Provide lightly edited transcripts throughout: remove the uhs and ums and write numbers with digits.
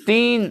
3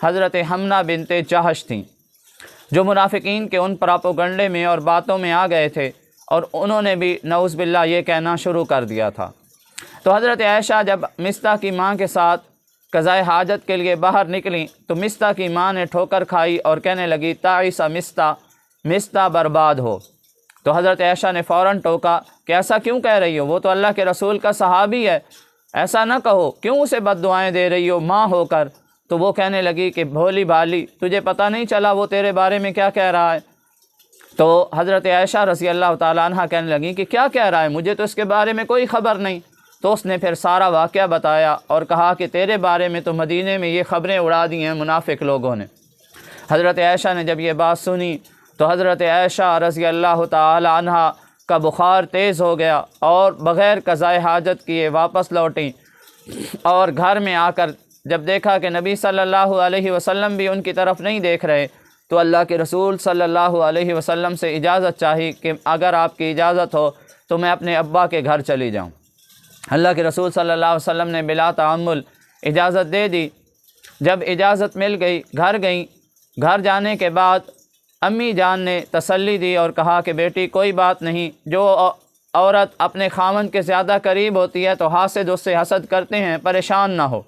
حضرت حمنہ بنت جہش تھیں، جو منافقین کے ان پراپوگنڈے میں اور باتوں میں آ گئے تھے، اور انہوں نے بھی نعوذ باللہ یہ کہنا شروع کر دیا تھا۔ تو حضرت عائشہ جب مصطح کی ماں کے ساتھ قضائے حاجت کے لیے باہر نکلیں تو مصطح کی ماں نے ٹھوکر کھائی اور کہنے لگی تعیس مصطح، مصطح برباد ہو۔ تو حضرت عائشہ نے فوراً ٹوکا کہ ایسا کیوں کہہ رہی ہو، وہ تو اللہ کے رسول کا صحابی ہے، ایسا نہ کہو، کیوں اسے بد دعائیں دے رہی ہو ماں ہو کر؟ تو وہ کہنے لگی کہ بھولی بھالی، تجھے پتہ نہیں چلا وہ تیرے بارے میں کیا کہہ رہا ہے؟ تو حضرت عائشہ رضی اللہ تعالیٰ عنہ کہنے لگیں کہ کیا کہہ رہا ہے، مجھے تو اس کے بارے میں کوئی خبر نہیں۔ تو اس نے پھر سارا واقعہ بتایا اور کہا کہ تیرے بارے میں تو مدینے میں یہ خبریں اڑا دی ہیں منافق لوگوں نے۔ حضرت عائشہ نے جب یہ بات سنی تو حضرت عائشہ رضی اللہ تعالیٰ عنہ کا بخار تیز ہو گیا اور بغیر قضائے حاجت کیے واپس لوٹیں، اور گھر میں آ کر جب دیکھا کہ نبی صلی اللہ علیہ وسلم بھی ان کی طرف نہیں دیکھ رہے تو اللہ کے رسول صلی اللہ علیہ وسلم سے اجازت چاہی کہ اگر آپ کی اجازت ہو تو میں اپنے ابا کے گھر چلی جاؤں۔ اللہ کے رسول صلی اللہ علیہ وسلم نے بلا تعمل اجازت دے دی۔ جب اجازت مل گئی گھر گئیں، گھر جانے کے بعد امی جان نے تسلی دی اور کہا کہ بیٹی کوئی بات نہیں، جو عورت اپنے خاوند کے زیادہ قریب ہوتی ہے تو حاسد اس سے حسد کرتے ہیں، پریشان نہ ہو۔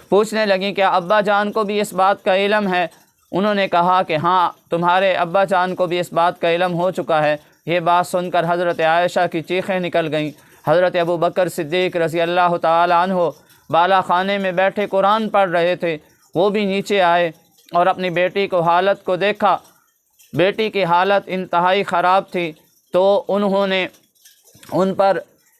پوچھنے لگیں کیا ابا جان کو بھی اس بات کا علم ہے؟ انہوں نے کہا کہ ہاں، تمہارے ابا جان کو بھی اس بات کا علم ہو چکا ہے۔ یہ بات سن کر حضرت عائشہ کی چیخیں نکل گئیں۔ حضرت ابو بکر صدیق رضی اللہ تعالیٰ عنہ بالا خانے میں بیٹھے قرآن پڑھ رہے تھے، وہ بھی نیچے آئے اور اپنی بیٹی کو حالت کو دیکھا۔ بیٹی کی حالت انتہائی خراب تھی، تو انہوں نے ان پر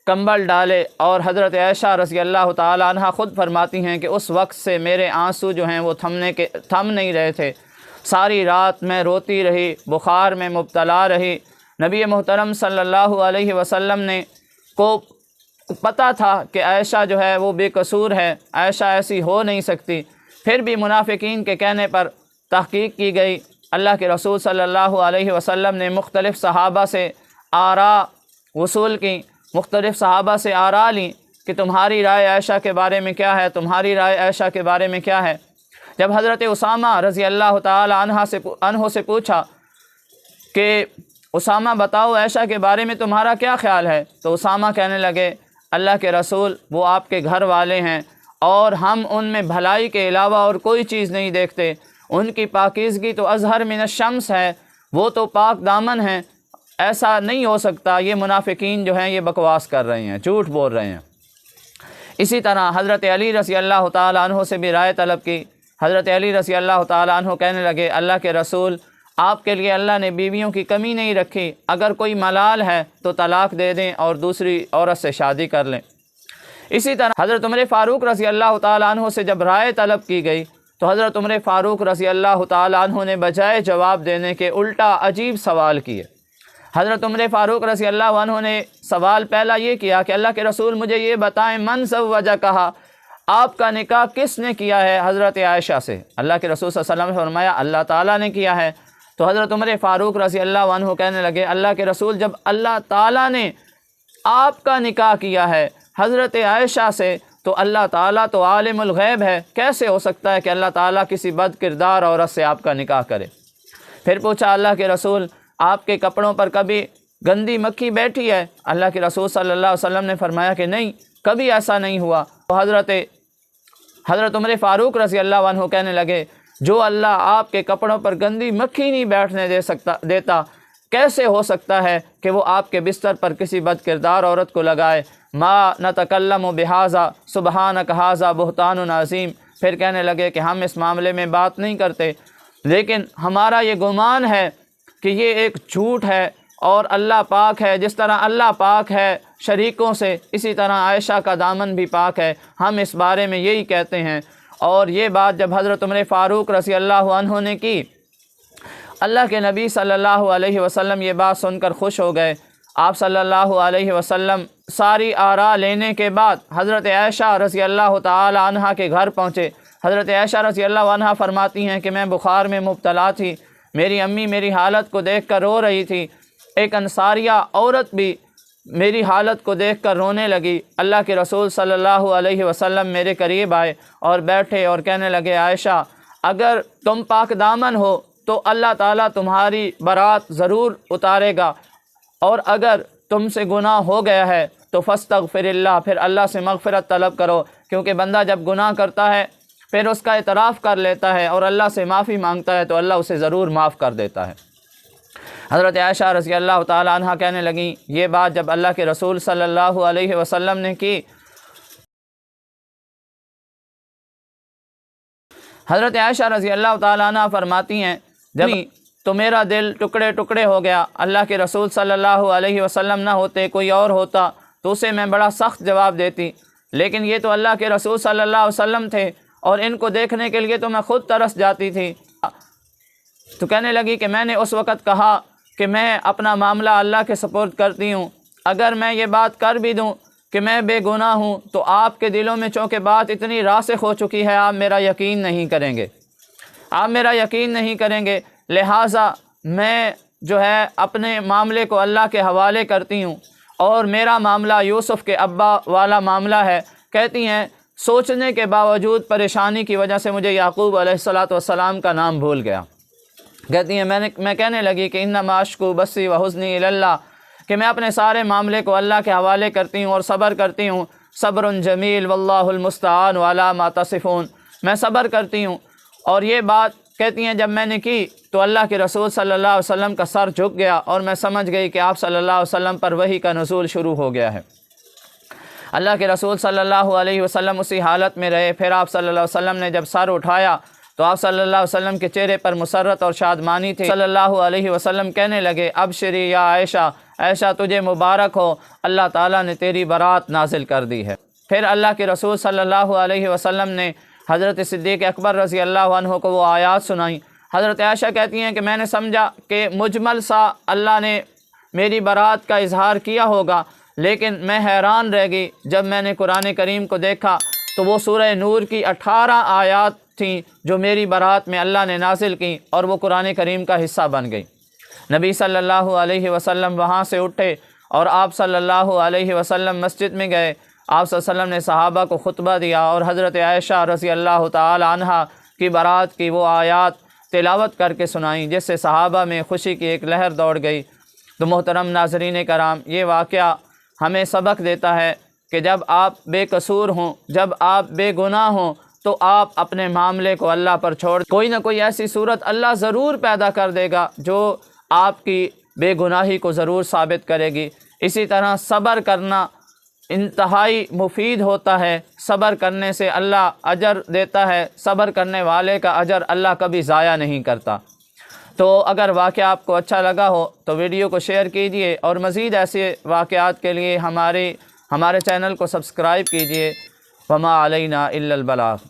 کمبل ڈالے، اور حضرت عائشہ رضی اللہ تعالیٰ عنہ خود فرماتی ہیں کہ اس وقت سے میرے آنسو جو ہیں وہ تھم نہیں رہے تھے۔ ساری رات میں روتی رہی، بخار میں مبتلا رہی۔ نبی محترم صلی اللہ علیہ وسلم نے کو پتہ تھا کہ عائشہ جو ہے وہ بے قصور ہے، عائشہ ایسی ہو نہیں سکتی، پھر بھی منافقین کے کہنے پر تحقیق کی گئی۔ اللہ کے رسول صلی اللہ علیہ وسلم نے مختلف صحابہ سے آراء وصول کی، مختلف صحابہ سے آراء لیں کہ تمہاری رائے عائشہ کے بارے میں کیا ہے، تمہاری رائے عائشہ کے بارے میں کیا ہے۔ جب حضرت اسامہ رضی اللہ تعالی عنہ سے پوچھا کہ اسامہ بتاؤ عائشہ کے بارے میں تمہارا کیا خیال ہے، تو اسامہ کہنے لگے اللہ کے رسول وہ آپ کے گھر والے ہیں اور ہم ان میں بھلائی کے علاوہ اور کوئی چیز نہیں دیکھتے، ان کی پاکیزگی تو اظہر من الشمس ہے، وہ تو پاک دامن ہیں، ایسا نہیں ہو سکتا، یہ منافقین جو ہیں یہ بکواس کر رہے ہیں، جھوٹ بول رہے ہیں۔ اسی طرح حضرت علی رضی اللہ تعالیٰ عنہ سے بھی رائے طلب کی۔ حضرت علی رضی اللہ تعالیٰ عنہ کہنے لگے اللہ کے رسول آپ کے لیے اللہ نے بیویوں کی کمی نہیں رکھی، اگر کوئی ملال ہے تو طلاق دے دیں اور دوسری عورت سے شادی کر لیں۔ اسی طرح حضرت عمر فاروق رضی اللہ تعالیٰ عنہ سے جب رائے طلب کی گئی تو حضرت عمر فاروق رضی اللہ تعالیٰ عنہ نے بجائے جواب دینے کے الٹا عجیب سوال کیے۔ حضرت عمر فاروق رضی اللہ عنہ نے سوال پہلا یہ کیا کہ اللہ کے رسول مجھے یہ بتائیں من زوجہ کہا، آپ کا نکاح کس نے کیا ہے حضرت عائشہ سے؟ اللہ کے رسول صلی اللہ علیہ وسلم نے فرمایا اللہ تعالیٰ نے کیا ہے۔ تو حضرت عمر فاروق رضی اللہ عنہ کہنے لگے اللہ کے رسول جب اللہ تعالیٰ نے آپ کا نکاح کیا ہے حضرت عائشہ سے تو اللہ تعالیٰ تو عالم الغیب ہے، کیسے ہو سکتا ہے کہ اللہ تعالیٰ کسی بد کردار عورت سے آپ کا نکاح کرے؟ پھر پوچھا اللہ کے رسول آپ کے کپڑوں پر کبھی گندی مکھی بیٹھی ہے؟ اللہ کے رسول صلی اللہ علیہ وسلم نے فرمایا کہ نہیں، کبھی ایسا نہیں ہوا۔ تو حضرت عمر فاروق رضی اللہ عنہ کہنے لگے جو اللہ آپ کے کپڑوں پر گندی مکھی نہیں بیٹھنے دیتا، کیسے ہو سکتا ہے کہ وہ آپ کے بستر پر کسی بد کردار عورت کو لگائے؟ ما نتکلم بہذا سبحانک ھذا بہتان عظیم۔ پھر کہنے لگے کہ ہم اس معاملے میں بات نہیں کرتے، لیکن ہمارا یہ گمان ہے کہ یہ ایک جھوٹ ہے اور اللہ پاک ہے، جس طرح اللہ پاک ہے شریکوں سے اسی طرح عائشہ کا دامن بھی پاک ہے، ہم اس بارے میں یہی کہتے ہیں۔ اور یہ بات جب حضرت عمر فاروق رضی اللہ عنہ نے کی، اللہ کے نبی صلی اللہ علیہ وسلم یہ بات سن کر خوش ہو گئے۔ آپ صلی اللہ علیہ وسلم ساری آراء لینے کے بعد حضرت عائشہ رضی اللہ تعالی عنہ کے گھر پہنچے۔ حضرت عائشہ رضی اللہ عنہ فرماتی ہیں کہ میں بخار میں مبتلا تھی، میری امی میری حالت کو دیکھ کر رو رہی تھی، ایک انصاریہ عورت بھی میری حالت کو دیکھ کر رونے لگی۔ اللہ کے رسول صلی اللہ علیہ وسلم میرے قریب آئے اور بیٹھے اور کہنے لگے عائشہ اگر تم پاک دامن ہو تو اللہ تعالیٰ تمہاری برات ضرور اتارے گا، اور اگر تم سے گناہ ہو گیا ہے تو فاستغفر اللہ، پھر اللہ سے مغفرت طلب کرو، کیونکہ بندہ جب گناہ کرتا ہے پھر اس کا اعتراف کر لیتا ہے اور اللہ سے معافی مانگتا ہے تو اللہ اسے ضرور معاف کر دیتا ہے۔ حضرت عائشہ رضی اللہ تعالی عنہ کہنے لگیں، یہ بات جب اللہ کے رسول صلی اللہ علیہ وسلم نے کی، حضرت عائشہ رضی اللہ تعالی عنہ فرماتی ہیں جب تو میرا دل ٹکڑے ٹکڑے ہو گیا۔ اللہ کے رسول صلی اللہ علیہ وسلم نہ ہوتے، کوئی اور ہوتا تو اسے میں بڑا سخت جواب دیتی، لیکن یہ تو اللہ کے رسول صلی اللہ علیہ وسلم تھے اور ان کو دیکھنے کے لیے تو میں خود ترس جاتی تھی۔ تو کہنے لگی کہ میں نے اس وقت کہا کہ میں اپنا معاملہ اللہ کے سپرد کرتی ہوں، اگر میں یہ بات کر بھی دوں کہ میں بے گناہ ہوں تو آپ کے دلوں میں چونکہ بات اتنی راسخ ہو چکی ہے، آپ میرا یقین نہیں کریں گے، آپ میرا یقین نہیں کریں گے، لہٰذا میں جو ہے اپنے معاملے کو اللہ کے حوالے کرتی ہوں، اور میرا معاملہ یوسف کے ابا والا معاملہ ہے۔ کہتی ہیں سوچنے کے باوجود پریشانی کی وجہ سے مجھے یعقوب علیہ السلام کا نام بھول گیا۔ کہتی ہیں میں کہنے لگی کہ انما اشکو بثی وحزنی الی اللہ، کہ میں اپنے سارے معاملے کو اللہ کے حوالے کرتی ہوں اور صبر کرتی ہوں۔ صبر جمیل واللہ المستعان علی ما تصفون، میں صبر کرتی ہوں۔ اور یہ بات کہتی ہیں جب میں نے کی تو اللہ کے رسول صلی اللہ علیہ وسلم کا سر جھک گیا اور میں سمجھ گئی کہ آپ صلی اللہ علیہ وسلم پر وحی کا نزول شروع ہو گیا ہے۔ اللہ کے رسول صلی اللہ علیہ وسلم اسی حالت میں رہے۔ پھر آپ صلی اللہ علیہ وسلم نے جب سر اٹھایا تو آپ صلی اللہ علیہ وسلم کے چہرے پر مسرت اور شادمانی تھی۔ صلی اللہ علیہ وسلم کہنے لگے ابشری یا عائشہ، عائشہ تجھے مبارک ہو، اللہ تعالیٰ نے تیری برات نازل کر دی ہے۔ پھر اللہ کے رسول صلی اللہ علیہ وسلم نے حضرت صدیق اکبر رضی اللہ عنہ کو وہ آیات سنائیں۔ حضرت عائشہ کہتی ہیں کہ میں نے سمجھا کہ مجمل سا اللہ نے میری برات کا اظہار کیا ہوگا، لیکن میں حیران رہ گئی جب میں نے قرآن کریم کو دیکھا تو وہ سورہ نور کی 18 آیات تھیں جو میری برات میں اللہ نے نازل کی اور وہ قرآن کریم کا حصہ بن گئی۔ نبی صلی اللہ علیہ وسلم وہاں سے اٹھے اور آپ صلی اللہ علیہ وسلم مسجد میں گئے۔ آپ صلی اللہ علیہ وسلم نے صحابہ کو خطبہ دیا اور حضرت عائشہ رضی اللہ تعالی عنہا کی برات کی وہ آیات تلاوت کر کے سنائیں، جس سے صحابہ میں خوشی کی ایک لہر دوڑ گئی۔ تو محترم ناظرین کرام، یہ واقعہ ہمیں سبق دیتا ہے کہ جب آپ بے قصور ہوں، جب آپ بے گناہ ہوں تو آپ اپنے معاملے کو اللہ پر چھوڑ، کوئی نہ کوئی ایسی صورت اللہ ضرور پیدا کر دے گا جو آپ کی بے گناہی کو ضرور ثابت کرے گی۔ اسی طرح صبر کرنا انتہائی مفید ہوتا ہے، صبر کرنے سے اللہ اجر دیتا ہے، صبر کرنے والے کا اجر اللہ کبھی ضائع نہیں کرتا۔ تو اگر واقعہ آپ کو اچھا لگا ہو تو ویڈیو کو شیئر کیجئے اور مزید ایسے واقعات کے لیے ہمارے چینل کو سبسکرائب کیجئے۔ وما علینا الا البلاغ۔